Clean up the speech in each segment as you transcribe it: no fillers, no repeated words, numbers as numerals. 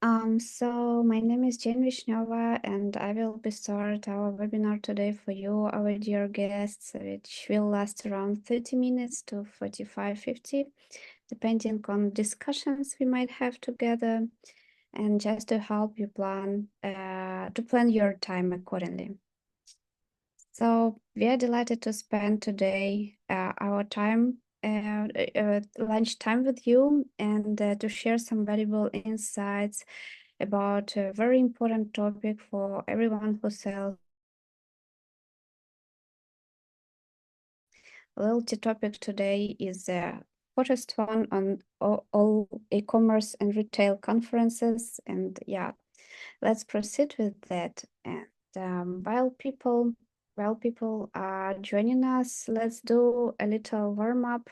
So my name is Jane Vishnova, and I will be start our webinar today for you, our dear guests, which will last around 30 minutes to 45, 50, depending on discussions we might have together, and just to help you plan your time accordingly. So we are delighted to spend today our time, lunch time with you, and to share some valuable insights about a very important topic for everyone who sells. Loyalty topic today is the hottest one on all e-commerce and retail conferences, and yeah, let's proceed with that. And while people are joining us, let's do a little warm up.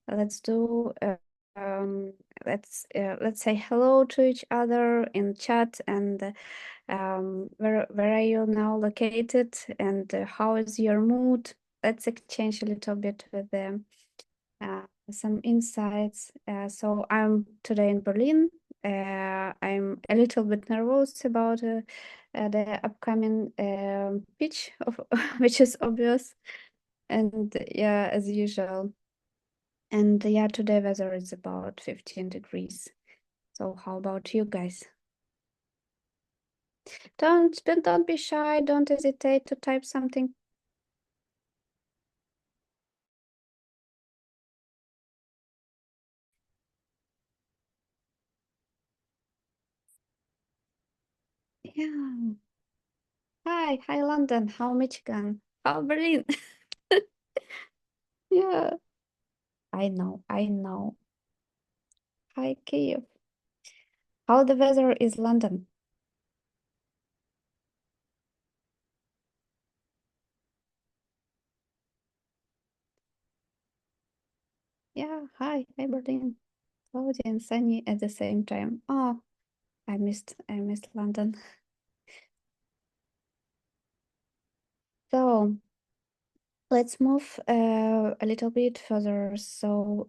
Let's do um, let's say hello to each other in chat, and where are you now located, and how is your mood? Let's exchange a little bit with them. Some insights. So I'm today in Berlin. I'm a little bit nervous about the upcoming pitch, which is obvious. And yeah, as usual. And yeah, today weather is about 15 degrees. So how about you guys? Don't be shy. Don't hesitate to type something. Yeah. Hi, London. How Michigan? How Berlin? Yeah, I know. Hi, Kiev. How the weather is London? Hi, Berlin. Cloudy and sunny at the same time. Oh, I missed London. So let's move a little bit further. So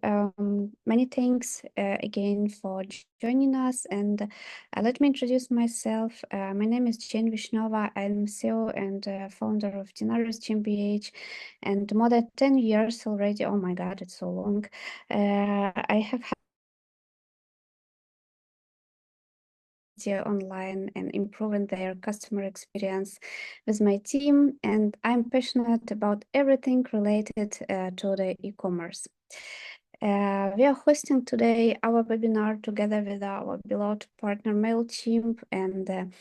many thanks again for joining us, and let me introduce myself. My name is Jane Vishnova. I'm CEO and founder of Dinarys GmbH, and more than 10 years already. Oh my God, it's so long. I have online and improving their customer experience with my team, and I'm passionate about everything related to the e-commerce. We are hosting today our webinar together with our beloved partner Mailchimp, and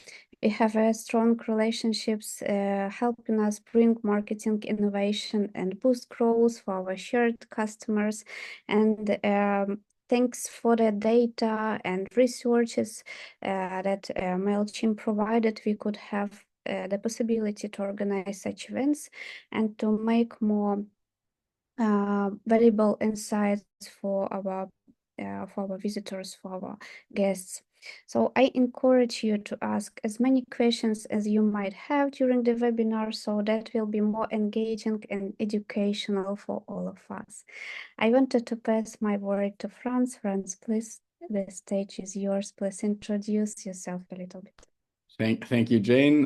we have strong relationships helping us bring marketing innovation and boost growth for our shared customers. And thanks for the data and researches that Mailchimp provided, we could have the possibility to organize such events and to make more valuable insights for our visitors, for our guests. So I encourage you to ask as many questions as you might have during the webinar, so that will be more engaging and educational for all of us. I wanted to pass my word to Franz. Franz, please, the stage is yours. Please introduce yourself a little bit. Thank you, Jane.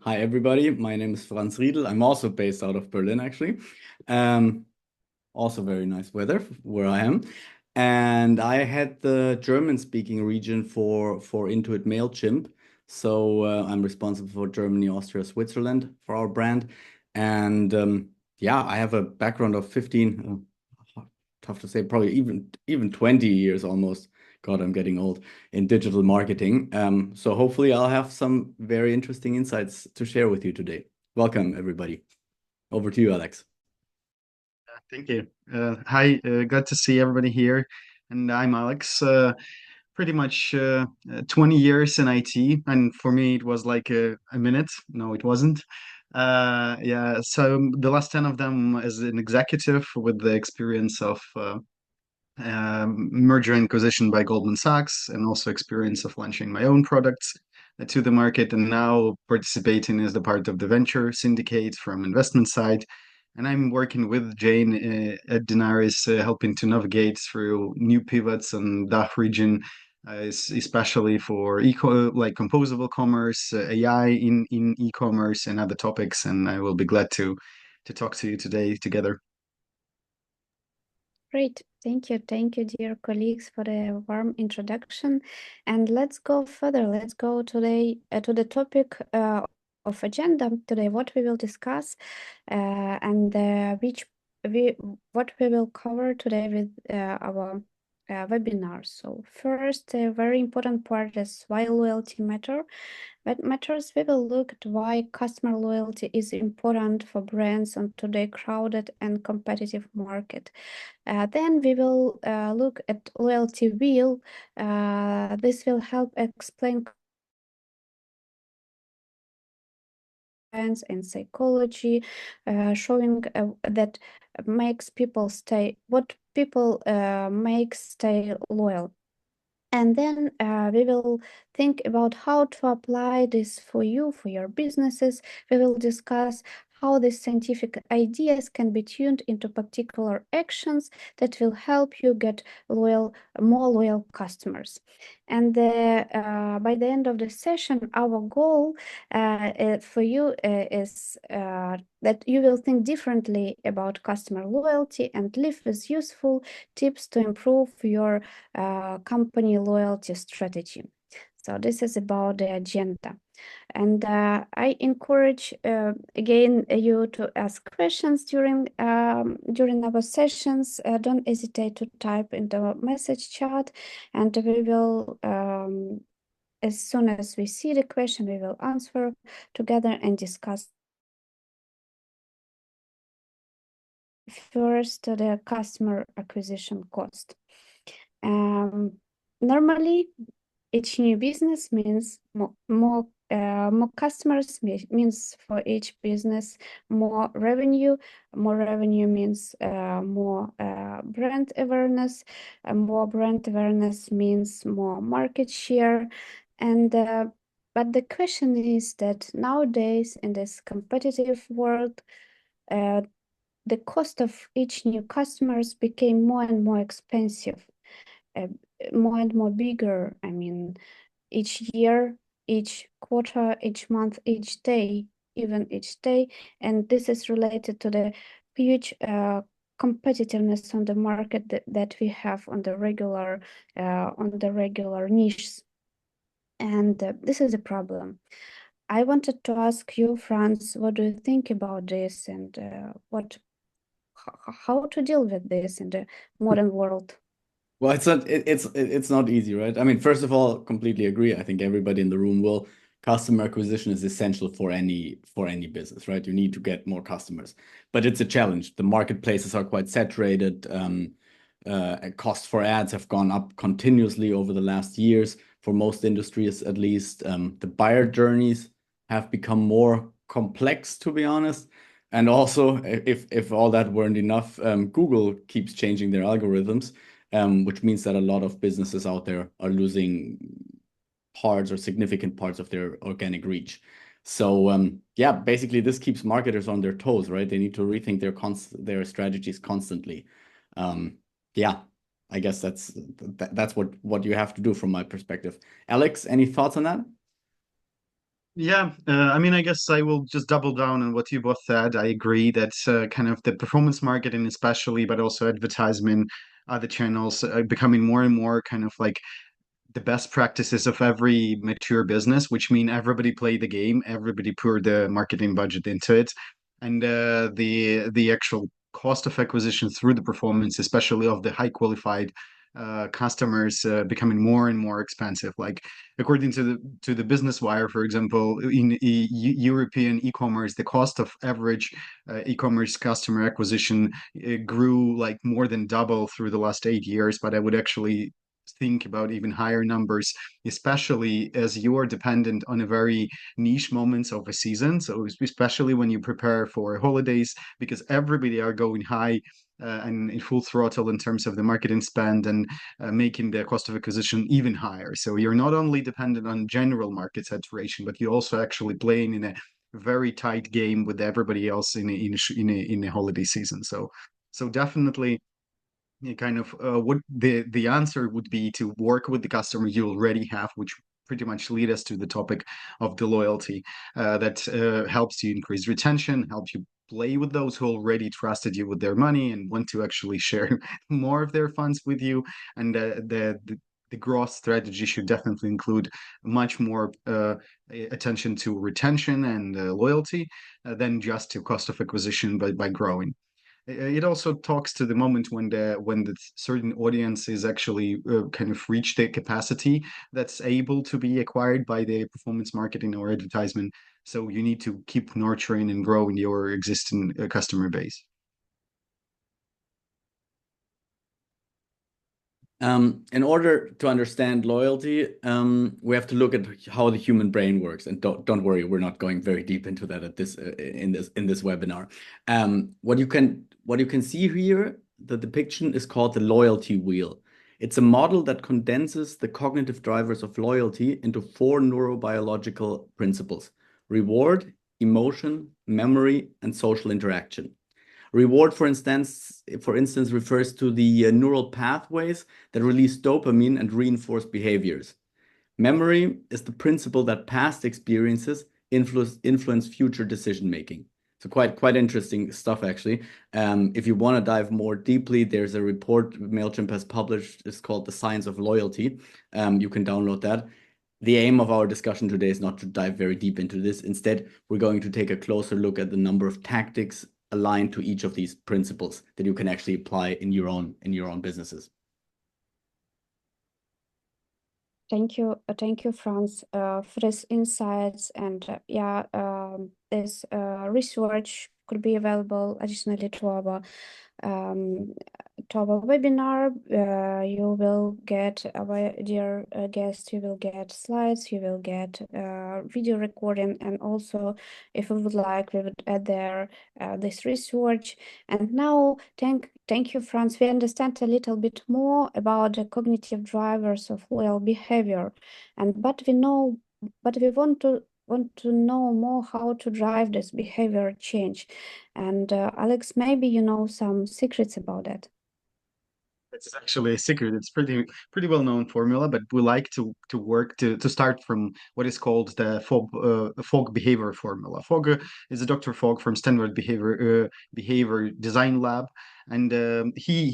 Hi, everybody. My name is Franz Riedel. I'm also based out of Berlin, actually. Also very nice weather where I am. And I had the German-speaking region for Intuit Mailchimp. So I'm responsible for Germany, Austria, Switzerland for our brand. And yeah, I have a background of 15, tough to say, probably even 20 years almost. God, I'm getting old in digital marketing. So hopefully I'll have some very interesting insights to share with you today. Welcome, everybody. Over to you, Alex. Thank you. Hi, glad to see everybody here. And I'm Alex. Pretty much 20 years in IT. And for me, it was like a minute. No, it wasn't. Yeah, so the last 10 of them as an executive with the experience of merger and acquisition by Goldman Sachs, and also experience of launching my own products to the market, and now participating as the part of the venture syndicate from investment side. And I'm working with Jane at Dinarys, helping to navigate through new pivots and DACH region especially for eco like composable commerce, AI in e-commerce and other topics. And I will be glad to talk to you today together. Great. Thank you, dear colleagues, for the warm introduction. And let's go further. Let's go today to the topic of agenda today. What we will discuss and which we what we will cover today with our webinar. So first, a very important part is why loyalty matters. We will look at why customer loyalty is important for brands on today's crowded and competitive market. Then we will look at loyalty wheel. This will help explain science and psychology, showing that makes people stay, what people makes stay loyal. And then we will think about how to apply this for you, for your businesses. We will discuss how these scientific ideas can be tuned into particular actions that will help you get more loyal customers. And by the end of the session, our goal for you is that you will think differently about customer loyalty and live with useful tips to improve your company loyalty strategy. So this is about the agenda. And I encourage again you to ask questions during our sessions. Don't hesitate to type in the message chat, and we will as soon as we see the question, we will answer together and discuss. First, the customer acquisition cost. Normally, each new business means more customers, means for each business more revenue. More revenue means more brand awareness. More brand awareness means more market share. And but the question is that nowadays in this competitive world, the cost of each new customers became more and more expensive, uh, more and more bigger. I mean, each year, each quarter, each month, each day, even each day. And this is related to the huge competitiveness on the market that we have on the regular niches. And this is a problem. I wanted to ask you, Franz, what do you think about this, and how to deal with this in the modern world? Well, it's not easy, right? I mean, first of all, completely agree. I think everybody in the room will. Customer acquisition is essential for any business, right? You need to get more customers, but it's a challenge. The marketplaces are quite saturated. Costs for ads have gone up continuously over the last years for most industries, at least. The buyer journeys have become more complex, to be honest. And also, if all that weren't enough, Google keeps changing their algorithms, which means that a lot of businesses out there are losing parts or significant parts of their organic reach. So yeah, basically this keeps marketers on their toes, right? They need to rethink their strategies constantly. Yeah, I guess that's what you have to do from my perspective. Alex, any thoughts on that? Yeah, I mean, I guess I will just double down on what you both said. I agree that kind of the performance marketing, especially, but also advertisement, other channels, becoming more and more kind of like the best practices of every mature business, which mean everybody play the game, everybody pour the marketing budget into it, and the actual cost of acquisition through the performance, especially of the high qualified customers, becoming more and more expensive. Like according to the Business Wire, for example, in European e-commerce, the cost of average e-commerce customer acquisition grew like more than double through the last 8 years. But I would actually think about even higher numbers, especially as you are dependent on a very niche moments of a season. So especially when you prepare for holidays, because everybody are going high and in full throttle in terms of the marketing spend and making the cost of acquisition even higher. So you're not only dependent on general market saturation, but you're also actually playing in a very tight game with everybody else in a holiday season. So definitely kind of what the answer would be to work with the customer you already have, which pretty much lead us to the topic of the loyalty that helps you increase retention, helps you play with those who already trusted you with their money and want to actually share more of their funds with you. And the growth strategy should definitely include much more attention to retention and loyalty than just to cost of acquisition by growing. It also talks to the moment when the certain audience is actually kind of reach the capacity that's able to be acquired by the performance marketing or advertisement. So you need to keep nurturing and growing your existing customer base. In order to understand loyalty, we have to look at how the human brain works. And don't worry, we're not going very deep into that at this in this webinar. What you can see here, the depiction is called the loyalty wheel. It's a model that condenses the cognitive drivers of loyalty into four neurobiological principles: reward, emotion, memory, and social interaction. Reward, for instance, refers to the neural pathways that release dopamine and reinforce behaviors. Memory is the principle that past experiences influence future decision making. So quite interesting stuff, actually. If you want to dive more deeply, there's a report Mailchimp has published. It's called The Science of Loyalty. You can download that. The aim of our discussion today is not to dive very deep into this. Instead, we're going to take a closer look at the number of tactics aligned to each of these principles that you can actually apply in your own businesses. Thank you, Franz, for this insights. And this research could be available additionally to our webinar. You will get, our dear guest, you will get slides, you will get video recording, and also, if you would like, we would add there this research. And now, thank you, Franz. We understand a little bit more about the cognitive drivers of loyal behavior, but we want to know more how to drive this behavior change. And Alex, maybe you know some secrets about it. It's actually a secret. It's pretty well known formula, but we like to work to start from what is called the Fogg behavior formula. Fogg is a Dr. Fogg from Stanford Behavior Design Lab, and he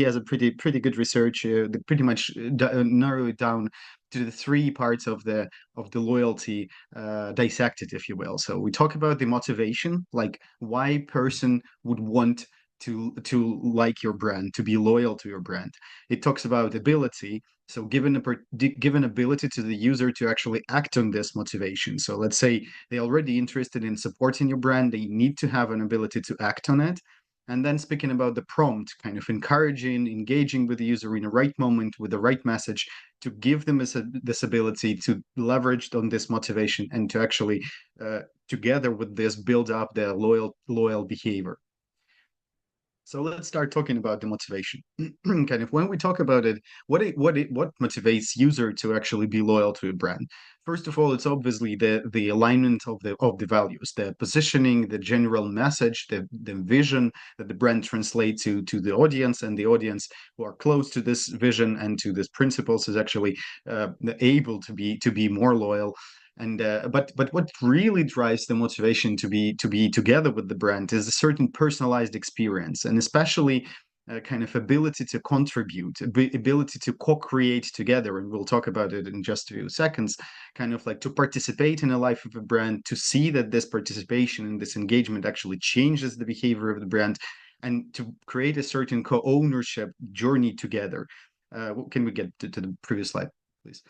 has a pretty good research that pretty much narrow it down to the three parts of the loyalty dissected, if you will. So we talk about the motivation, like why person would want to like your brand, to be loyal to your brand. It talks about ability, so given ability to the user to actually act on this motivation. So let's say they're already interested in supporting your brand, they need to have an ability to act on it. And then speaking about the prompt, kind of encouraging, engaging with the user in the right moment with the right message to give them this ability to leverage on this motivation and to actually, together with this, build up their loyal behavior. So let's start talking about the motivation. Kind of when we talk about it, what motivates user to actually be loyal to a brand? First of all, it's obviously the alignment of the values, the positioning, the general message, the vision that the brand translates to the audience, and the audience who are close to this vision and to these principles is actually able to be more loyal. And but what really drives the motivation to be together with the brand is a certain personalized experience, and especially kind of ability to contribute, ability to co-create together. And we'll talk about it in just a few seconds. Kind of like to participate in the life of a brand, to see that this participation and this engagement actually changes the behavior of the brand, and to create a certain co-ownership journey together. Can we get to the previous slide, please?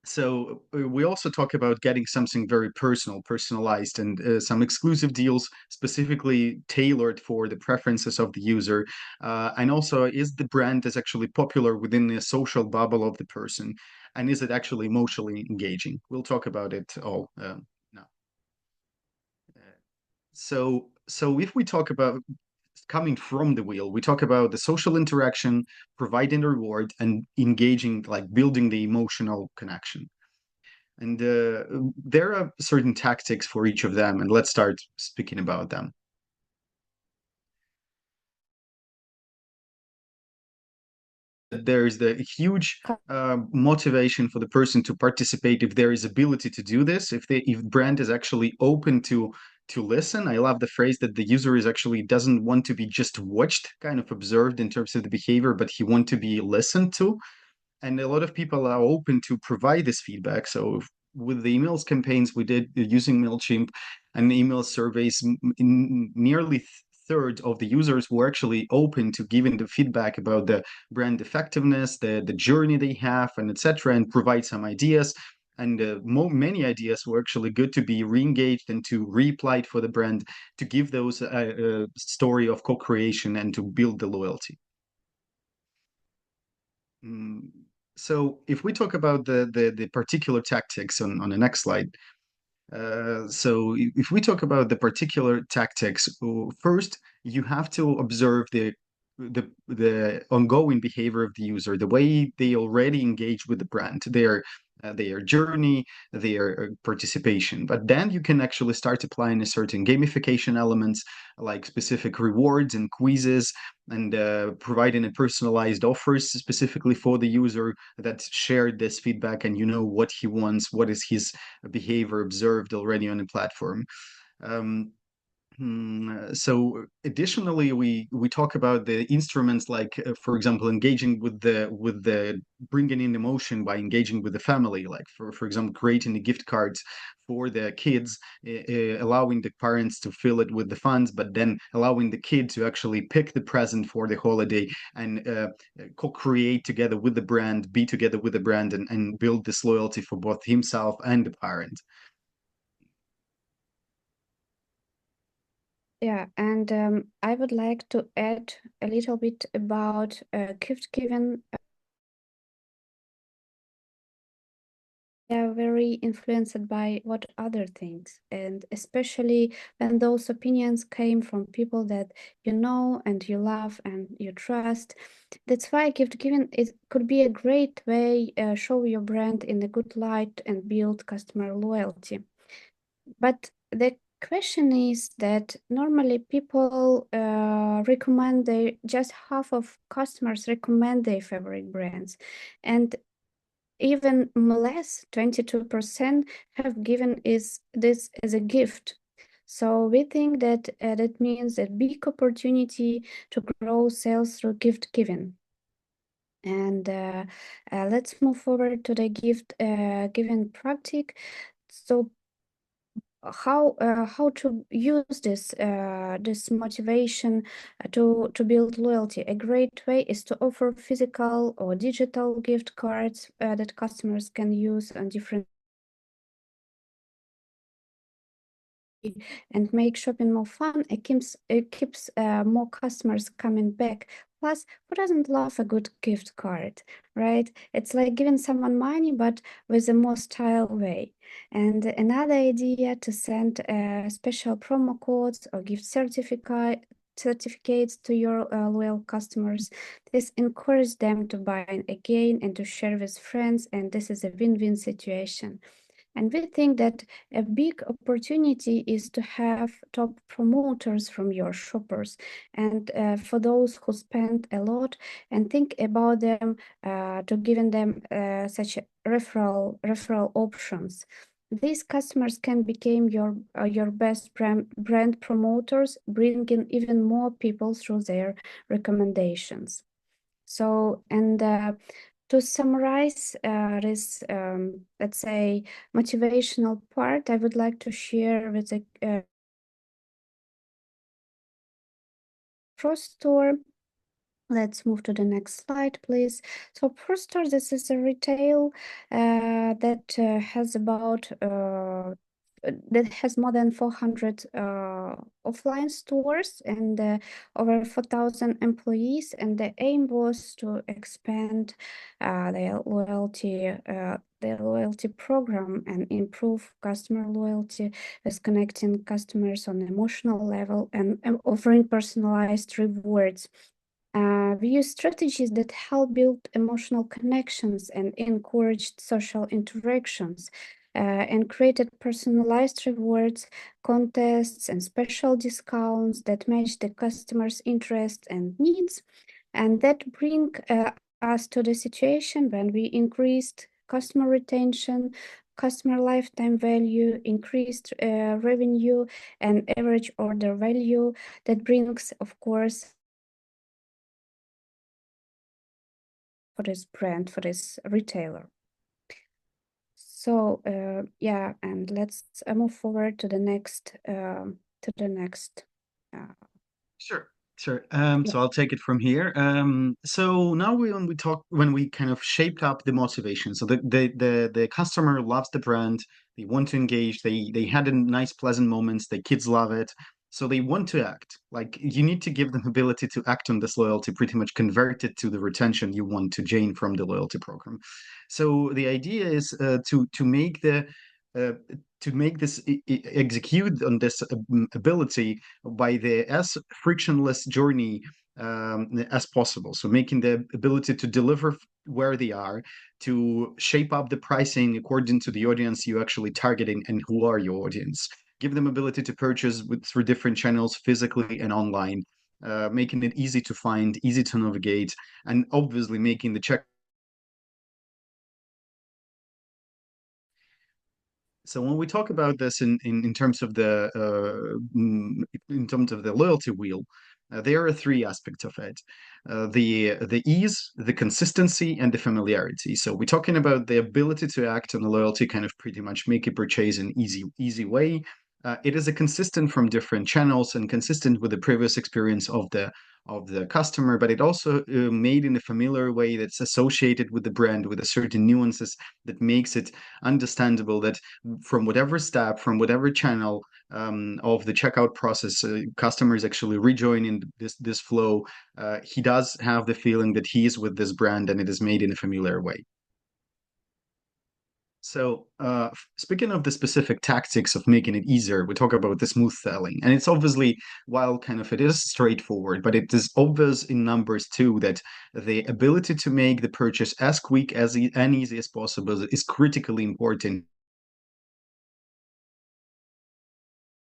So we also talk about getting something very personalized, and some exclusive deals specifically tailored for the preferences of the user. And also, is the brand is actually popular within the social bubble of the person, and is it actually emotionally engaging? We'll talk about it all now. So if we talk about coming from the wheel, we talk about the social interaction, providing the reward, and engaging, like building the emotional connection. And there are certain tactics for each of them, and let's start speaking about them. there's the huge motivation for the person to participate if there is ability to do this, if brand is actually open to listen. I love the phrase that the user is actually doesn't want to be just watched, kind of observed in terms of the behavior, but he want to be listened to. And a lot of people are open to provide this feedback. So with the emails campaigns we did using Mailchimp and email surveys, nearly third of the users were actually open to giving the feedback about the brand effectiveness, the journey they have, and etc., and provide some ideas. And many ideas were actually good to be re-engaged and to reapplied for the brand, to give those story of co-creation and to build the loyalty. So if we talk about the particular tactics on the next slide, so if we talk about the particular tactics, first you have to observe the ongoing behavior of the user, the way they already engage with the brand, their journey, their participation. But then you can actually start applying a certain gamification elements like specific rewards and quizzes, and providing a personalized offers specifically for the user that shared this feedback, and you know what he wants, what is his behavior observed already on the platform. Um, so additionally, we talk about the instruments like, for example, engaging with the bringing in emotion by engaging with the family, like for example, creating the gift cards for the kids, allowing the parents to fill it with the funds, but then allowing the kid to actually pick the present for the holiday and co-create together with the brand, be together with the brand, and build this loyalty for both himself and the parent. Yeah, and I would like to add a little bit about gift giving. They are very influenced by what other things, and especially when those opinions came from people that you know and you love and you trust. That's why gift giving could be a great way show your brand in a good light and build customer loyalty. But the question is that normally people recommend just half of customers recommend their favorite brands, and even less, 22% have given this as a gift. So we think that that means a big opportunity to grow sales through gift giving. And let's move forward to the gift giving practice. So how to use this motivation to build loyalty? A great way is to offer physical or digital gift cards that customers can use on different and make shopping more fun. It keeps more customers coming back. Plus, who doesn't love a good gift card, right? It's like giving someone money, but with a more style way. And another idea to send special promo codes or gift certificates to your loyal customers. This encourages them to buy again and to share with friends, and this is a win-win situation. And we think that a big opportunity is to have top promoters from your shoppers, and for those who spend a lot, and think about them to giving them such referral options. These customers can become your best brand promoters, bringing even more people through their recommendations. So, and to summarize this, let's say, motivational part, I would like to share with the Pro Store. Let's move to the next slide, please. So Pro Store, this is a retail that has about that has more than 400 offline stores and over 4,000 employees, and the aim was to expand their loyalty program and improve customer loyalty with connecting customers on an emotional level and offering personalized rewards. We use strategies that help build emotional connections and encourage social interactions, and created personalized rewards, contests, and special discounts that match the customer's interests and needs, and that bring us to the situation when we increased customer retention, customer lifetime value, increased revenue, and average order value. That brings, of course, for this brand, for this retailer. So yeah, and let's move forward to the next Sure. Sure. So I'll take it from here. So now when we kind of shaped up the motivation. So the customer loves the brand, they want to engage, they had a nice pleasant moments, the kids love it. So they want to act. Like you need to give them ability to act on this loyalty, pretty much convert it to the retention you want to gain from the loyalty program. So the idea is to make the uh, to make this execute on this ability by the as frictionless journey as possible. So making the ability to deliver where they are, to shape up the pricing according to the audience you actually targeting and who are your audience. Give them ability to purchase through different channels, physically and online, making it easy to find, easy to navigate, and obviously making the check. So when we talk about this in terms of the in terms of the loyalty wheel, there are three aspects of it: the ease, the consistency, and the familiarity. So we're talking about the ability to act on the loyalty, kind of pretty much make a purchase in easy way. It is a consistent from different channels and consistent with the previous experience of the customer, but it also made in a familiar way that's associated with the brand, with a certain nuances that makes it understandable that from whatever step, from whatever channel of the checkout process, customers actually rejoining this flow, he does have the feeling that he is with this brand and it is made in a familiar way. So, speaking of the specific tactics of making it easier, we talk about the smooth selling, and it's obviously, while kind of it is straightforward, but it is obvious in numbers too that the ability to make the purchase as quick as and easy as possible is critically important.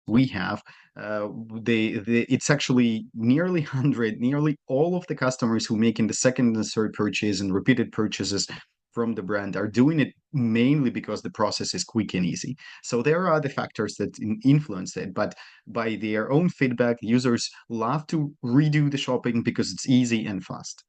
We have it's actually nearly 100, nearly all of the customers who making the second and third purchase and repeated purchases from the brand are doing it mainly because the process is quick and easy. So there are other factors that influence it, but by their own feedback, users love to redo the shopping because it's easy and fast.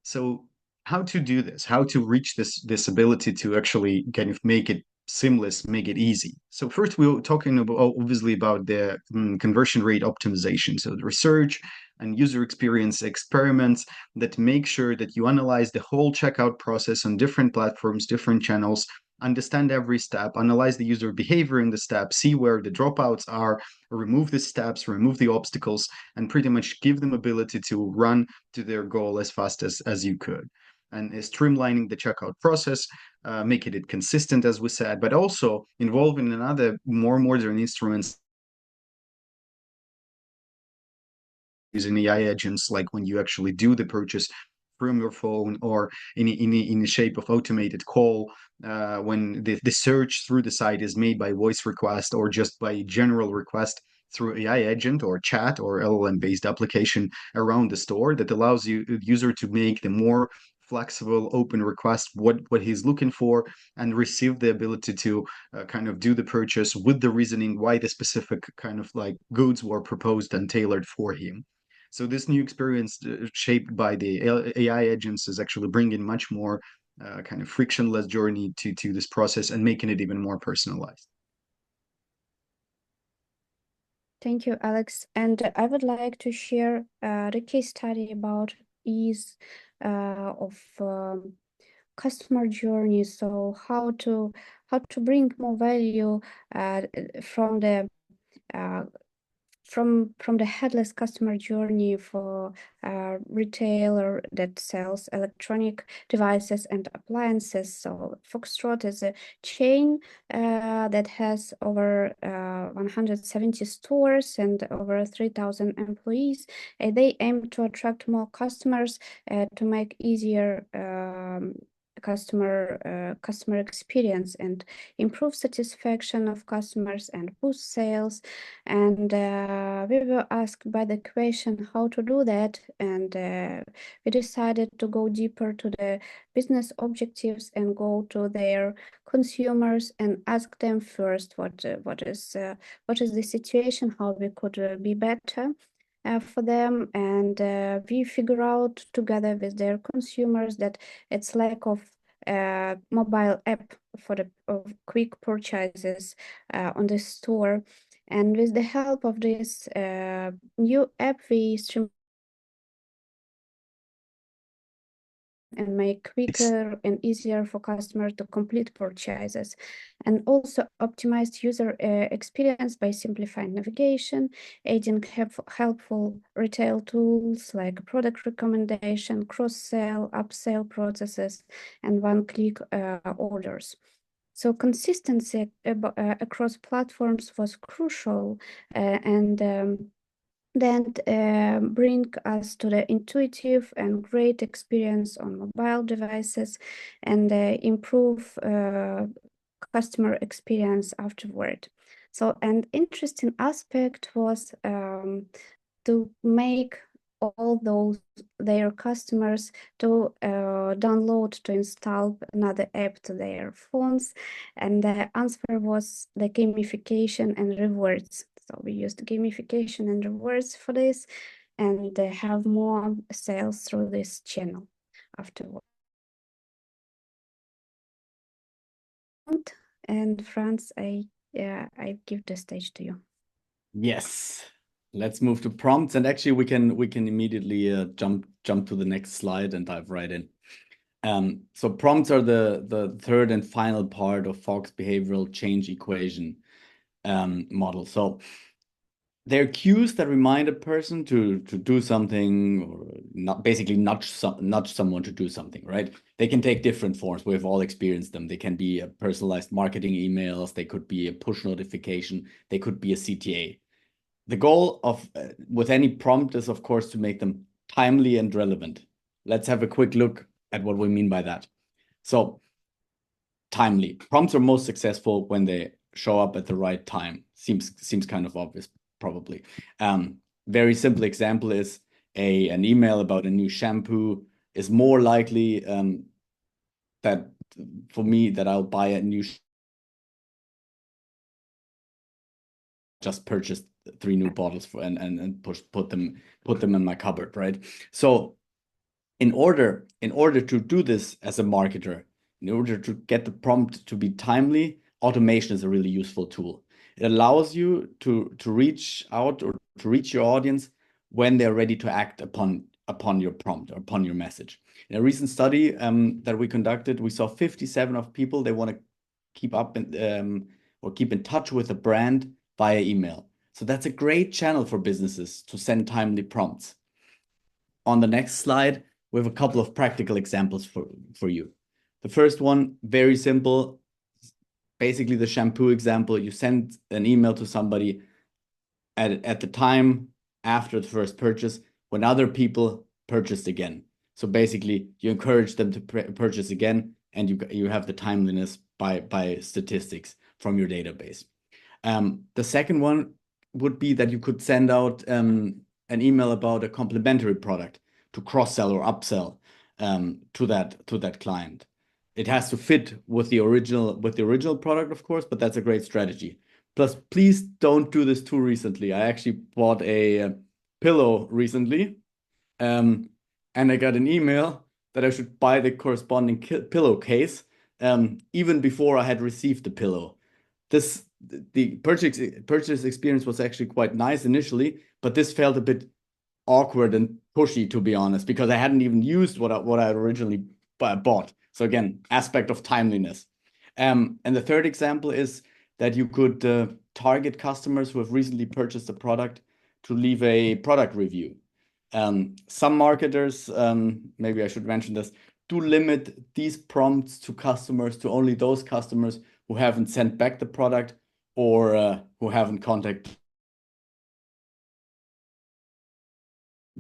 So how to do this, how to reach this ability to actually kind of make it seamless, make it easy. So first we were talking about obviously about the conversion rate optimization. So the research and user experience experiments that make sure that you analyze the whole checkout process on different platforms, different channels, understand every step, analyze the user behavior in the step, see where the dropouts are, remove the steps, remove the obstacles, and pretty much give them ability to run to their goal as fast as you could. And streamlining the checkout process, making it consistent, as we said, but also involving another more modern instruments using AI agents, like when you actually do the purchase from your phone or in the shape of automated call, when the search through the site is made by voice request or just by general request through AI agent or chat or LLM based application around the store that allows you user to make the more flexible open request what he's looking for and receive the ability to kind of do the purchase with the reasoning why the specific kind of like goods were proposed and tailored for him. So this new experience shaped by the AI agents is actually bringing much more kind of frictionless journey to this process and making it even more personalized. Thank you, Alex. And I would like to share the case study about ease of customer journey. So how to bring more value from the uh, from the headless customer journey for a retailer that sells electronic devices and appliances. So Foxtrot is a chain that has over 170 stores and over 3,000 employees. They aim to attract more customers to make easier customer experience and improve satisfaction of customers and boost sales. And we were asked by the question how to do that, and we decided to go deeper to the business objectives and go to their consumers and ask them first what is the situation, how we could be better for them. And we figure out together with their consumers that it's lack of mobile app for the quick purchases on the store. And with the help of this new app, we stream and make quicker and easier for customers to complete purchases, and also optimized user experience by simplifying navigation, adding helpful retail tools like product recommendation, cross-sell, upsell processes, and one-click orders. So consistency across platforms was crucial, and then bring us to the intuitive and great experience on mobile devices, and improve customer experience afterward. So an interesting aspect was to make all those their customers to download, to install another app to their phones, and the answer was the gamification and rewards. So we used gamification and rewards for this, and have more sales through this channel afterward. And Franz, I give the stage to you. Yes, let's move to prompts, and actually we can immediately jump to the next slide and dive right in. So prompts are the third and final part of Fogg's behavioral change equation model. So they're cues that remind a person to do something, or basically nudge someone to do something, right? They can take different forms. We've all experienced them. They can be a personalized marketing emails. They could be a push notification. They could be a CTA. The goal of with any prompt is, of course, to make them timely and relevant. Let's have a quick look at what we mean by that. So timely. Prompts are most successful when they show up at the right time. Seems kind of obvious, probably. Very simple example is an email about a new shampoo is more likely that for me that I'll buy a new just purchased 3 new bottles for and put them in my cupboard, right? So in order to do this as a marketer, in order to get the prompt to be timely, automation is a really useful tool. It allows you to reach out or to reach your audience when they're ready to act upon your prompt or upon your message. In a recent study that we conducted, we saw 57 of people, they want to keep up or keep in touch with a brand via email. So that's a great channel for businesses to send timely prompts. On the next slide, we have a couple of practical examples for you. The first one, very simple. Basically, the shampoo example, you send an email to somebody at the time after the first purchase when other people purchased again. So basically, you encourage them to purchase again, and you have the timeliness by statistics from your database. The second one would be that you could send out an email about a complementary product to cross-sell or upsell to that client. It has to fit with the original product, of course, but that's a great strategy. Plus, please don't do this too recently. I actually bought a pillow recently, and I got an email that I should buy the corresponding pillowcase even before I had received the pillow. The purchase experience was actually quite nice initially, but this felt a bit awkward and pushy, to be honest, because I hadn't even used what I originally bought. So again, aspect of timeliness. And the third example is that you could target customers who have recently purchased a product to leave a product review. Some marketers, maybe I should mention this, do limit these prompts to customers, to only those customers who haven't sent back the product or who haven't contacted.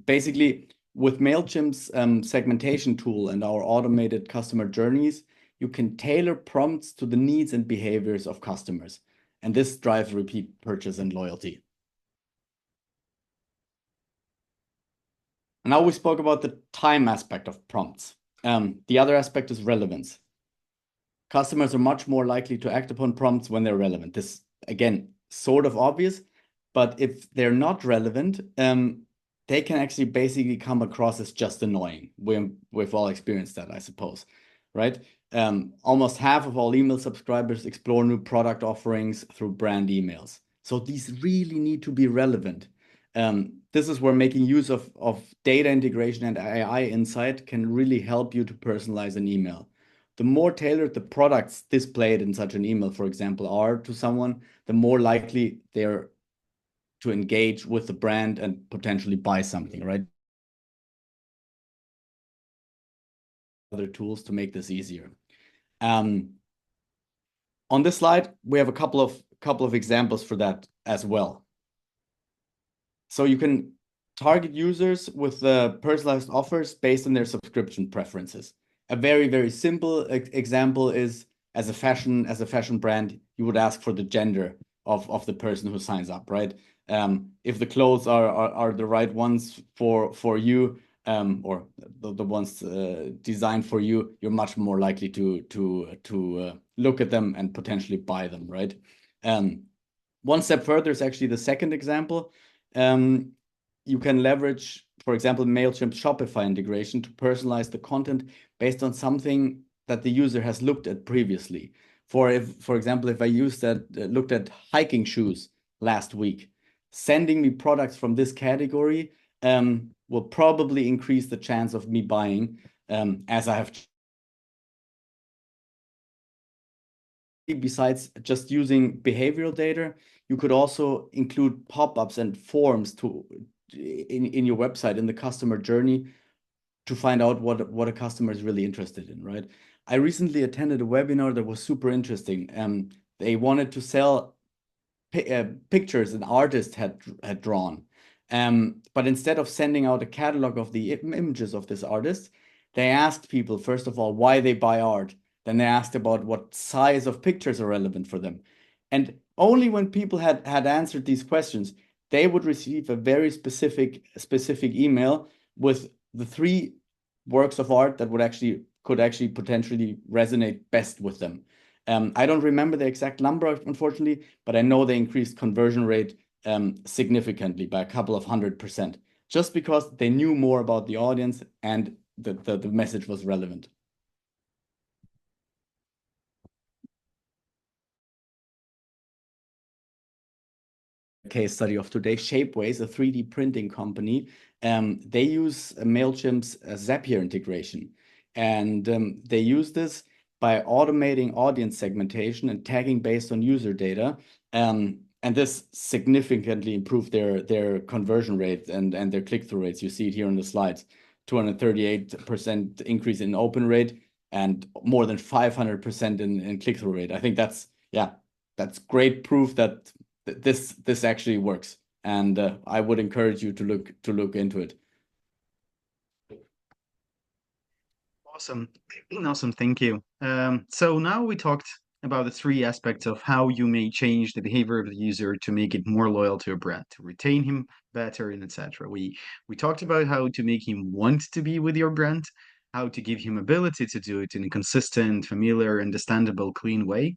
Basically, With Mailchimp's segmentation tool and our automated customer journeys, you can tailor prompts to the needs and behaviors of customers. And this drives repeat purchase and loyalty. And now we spoke about the time aspect of prompts. The other aspect is relevance. Customers are much more likely to act upon prompts when they're relevant. This, again, sort of obvious, but if they're not relevant, they can actually basically come across as just annoying. We've all experienced that, I suppose, right? Almost half of all email subscribers explore new product offerings through brand emails. So these really need to be relevant. This is where making use of data integration and AI insight can really help you to personalize an email. The more tailored the products displayed in such an email, for example, are to someone, the more likely they're to engage with the brand and potentially buy something, right? Other tools to make this easier. On this slide, we have a couple of examples for that as well. So you can target users with personalized offers based on their subscription preferences. A very, very simple example is as a fashion brand, you would ask for the gender of the person who signs up, right? If the clothes are the right ones for you, or the ones designed for you, you're much more likely to look at them and potentially buy them, right? One step further is actually the second example. You can leverage, for example, Mailchimp's Shopify integration to personalize the content based on something that the user has looked at previously. For example, if I looked at hiking shoes last week, sending me products from this category will probably increase the chance of me buying, as I have. Besides just using behavioral data, you could also include pop-ups and forms in your website, in the customer journey, to find out what a customer is really interested in, right? I recently attended a webinar that was super interesting. They wanted to sell pictures an artist had drawn. But instead of sending out a catalog of the images of this artist, they asked people, first of all, why they buy art. Then they asked about what size of pictures are relevant for them. And only when people had answered these questions, they would receive a very specific email with the 3 works of art that could actually potentially resonate best with them. I don't remember the exact number, unfortunately, but I know they increased conversion rate significantly by a couple of 100%, just because they knew more about the audience and the message was relevant. Case study of today, Shapeways, a 3D printing company, they use Mailchimp's Zapier integration, and they use this by automating audience segmentation and tagging based on user data, and this significantly improved their conversion rate and their click-through rates. You see it here on the slides, 238% increase in open rate and more than 500% in click-through rate. I think that's great proof that this actually works, and I would encourage you to look into it. Awesome. Awesome. Thank you. So now we talked about the 3 aspects of how you may change the behavior of the user to make it more loyal to a brand, to retain him better, and etc. We talked about how to make him want to be with your brand, how to give him ability to do it in a consistent, familiar, understandable, clean way,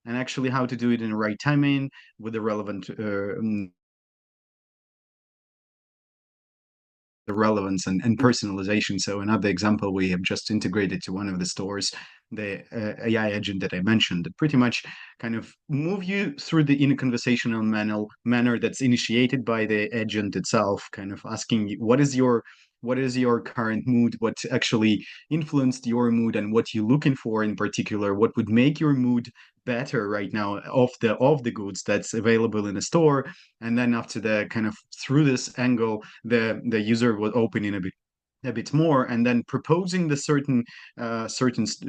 and actually how to do it in the right timing with the relevant the relevance and personalization. So another example, we have just integrated to one of the stores the AI agent that I mentioned, that pretty much kind of move you through in a conversational manner that's initiated by the agent itself, kind of asking you, what is your current mood, what actually influenced your mood, and what you're looking for in particular, what would make your mood better right now of the goods that's available in a store. And then after the kind of through this angle, the user will open in a bit more, and then proposing the certain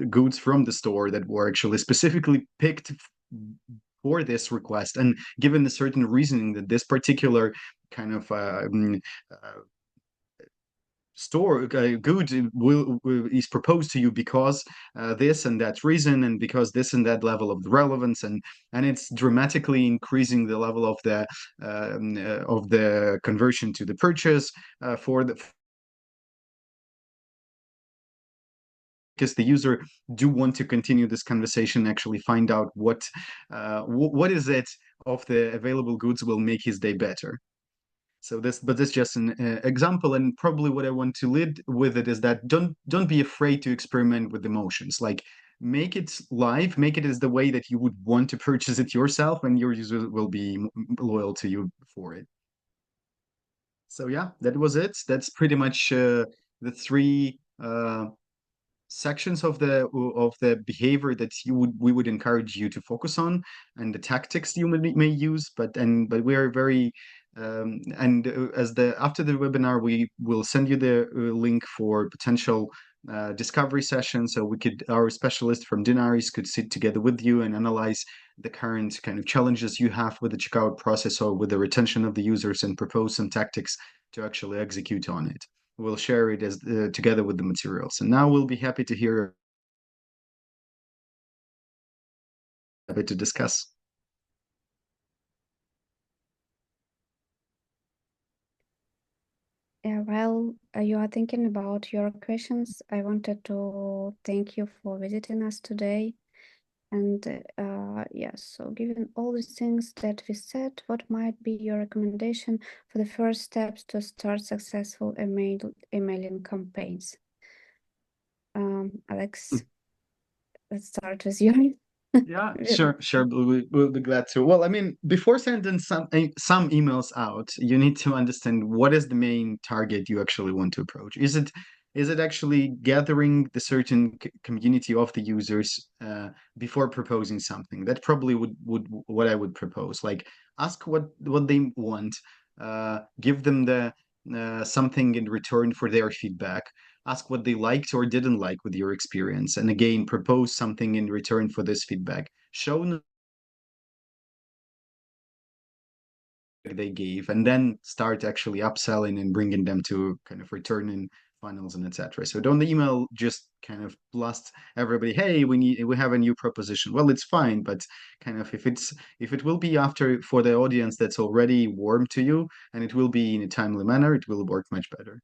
goods from the store that were actually specifically picked for this request, and given the certain reasoning that this particular kind of good is proposed to you because this and that reason, and because this and that level of relevance, and it's dramatically increasing the level of the conversion to the purchase for the because the user do want to continue this conversation, actually find out what is it of the available goods will make his day better. So this is just an example, and probably what I want to lead with it is that don't be afraid to experiment with emotions. Like make it live, make it as the way that you would want to purchase it yourself, and your user will be loyal to you for it. So yeah, that was it. That's pretty much the three sections of the behavior that we would encourage you to focus on, and the tactics you may use. But we are very and as the after the webinar, we will send you the link for potential discovery session, so our specialist from Dinarys could sit together with you and analyze the current kind of challenges you have with the checkout process or with the retention of the users, and propose some tactics to actually execute on it. We'll share it as together with the materials. And now we'll be happy to hear, happy to discuss. Yeah, while you are thinking about your questions, I wanted to thank you for visiting us today. And yes, so given all the things that we said, what might be your recommendation for the first steps to start successful emailing campaigns? Alex, let's start with you. Yeah, sure. We'll be glad to. Well, I mean, before sending some emails out, you need to understand what is the main target you actually want to approach. Is it actually gathering the certain community of the users before proposing something? That probably would what I would propose. Like, ask what they want, give them the something in return for their feedback, ask what they liked or didn't like with your experience, and again propose something in return for this feedback. Show they gave, and then start actually upselling and bringing them to kind of returning funnels and etc. So don't email just kind of blast everybody, hey, we have a new proposition. Well, it's fine, but kind of if it will be after for the audience that's already warm to you, and it will be in a timely manner, it will work much better.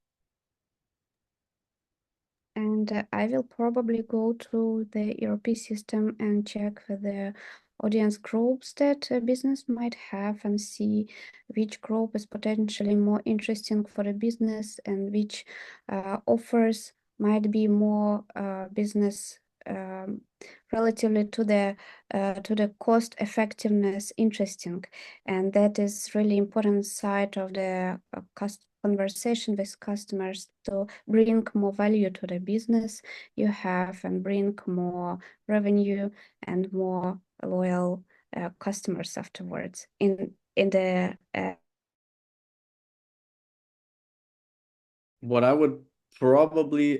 And I will probably go to the ERP system and check the audience groups that a business might have, and see which group is potentially more interesting for a business, and which offers might be more business relatively to the cost effectiveness interesting. And that is really important side of the conversation with customers, to bring more value to the business you have and bring more revenue and more loyal customers afterwards. In the What I would probably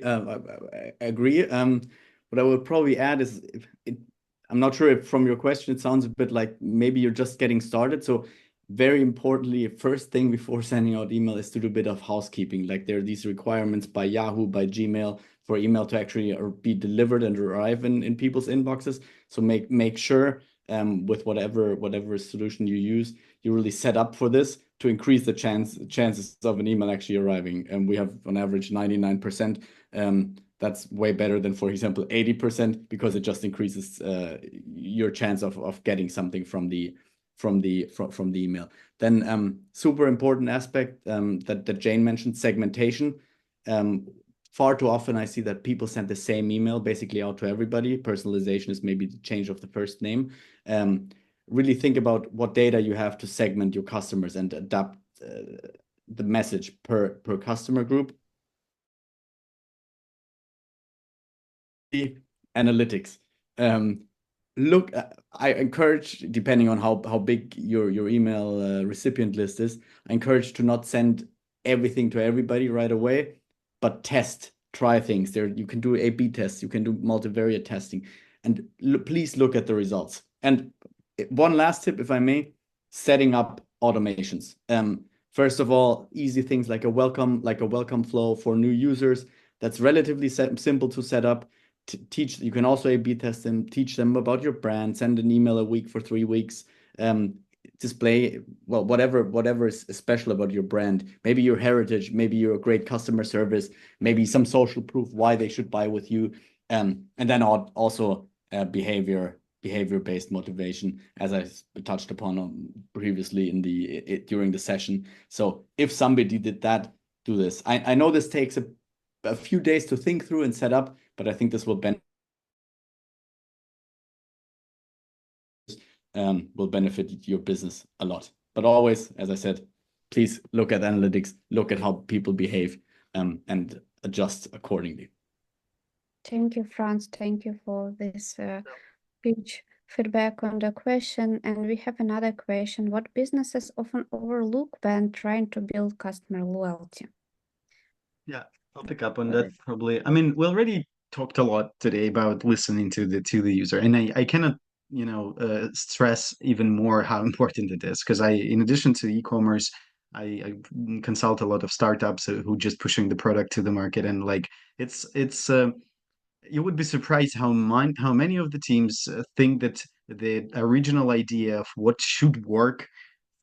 agree. What I would probably add is, I'm not sure if from your question it sounds a bit like maybe you're just getting started. So very importantly, first thing before sending out email is to do a bit of housekeeping. Like there are these requirements by Yahoo, by Gmail, for email to actually be delivered and arrive in people's inboxes. So make sure with whatever solution you use, you really set up for this to increase the chances of an email actually arriving. And we have on average 99%. That's way better than, for example, 80%, because it just increases your chance of getting something from the email. Then super important aspect that Jane mentioned, segmentation. Far too often I see that people send the same email basically out to everybody. Personalization is maybe the change of the first name. Really think about what data you have to segment your customers and adapt the message per customer group. Analytics. Look, I encourage, depending on how big your email recipient list is, I encourage to not send everything to everybody right away, but try things. There you can do A/B tests, you can do multivariate testing, and please look at the results. And one last tip, if I may, setting up automations. First of all, easy things like a welcome flow for new users. That's relatively simple to set up. Teach, you can also A/B test them, teach them about your brand, send an email a week for 3 weeks. Display, well, whatever is special about your brand. Maybe your heritage, maybe your great customer service, maybe some social proof why they should buy with you. And then also behavior-based motivation, as I touched upon previously during the session. So if somebody did that, do this. I know this takes a few days to think through and set up, but I think this will benefit your business a lot. But always, as I said, please look at analytics, look at how people behave, and adjust accordingly. Thank you, Franz. Thank you for this huge feedback on the question. And we have another question. What businesses often overlook when trying to build customer loyalty? Yeah, I'll pick up on that probably. I mean, we already talked a lot today about listening to the user, and I cannot, stress even more how important it is, because in addition to e-commerce, I consult a lot of startups who just pushing the product to the market, and like it's you would be surprised how many of the teams think that the original idea of what should work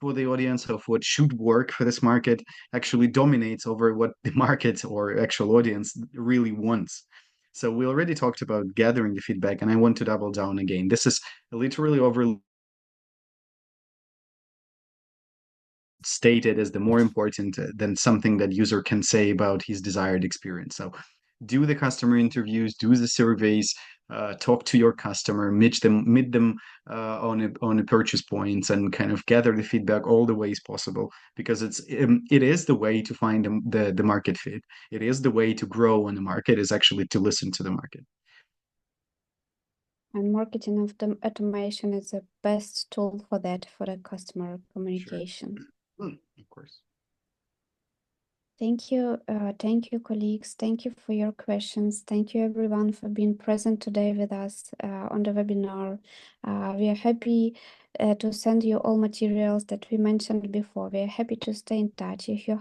for the audience, of what should work for this market, actually dominates over what the market or actual audience really wants. So we already talked about gathering the feedback, and I want to double down again. This is literally stated as the more important than something that user can say about his desired experience. So do the customer interviews, do the surveys, talk to your customer, meet them on a purchase points, and kind of gather the feedback all the ways possible, because it is the way to find the market fit. It is the way to grow on the market, is actually to listen to the market. And marketing automation is the best tool for that, for the customer communication. Sure. Of course. Thank you, colleagues. Thank you for your questions. Thank you, everyone, for being present today with us on the webinar. We are happy to send you all materials that we mentioned before. We are happy to stay in touch. If you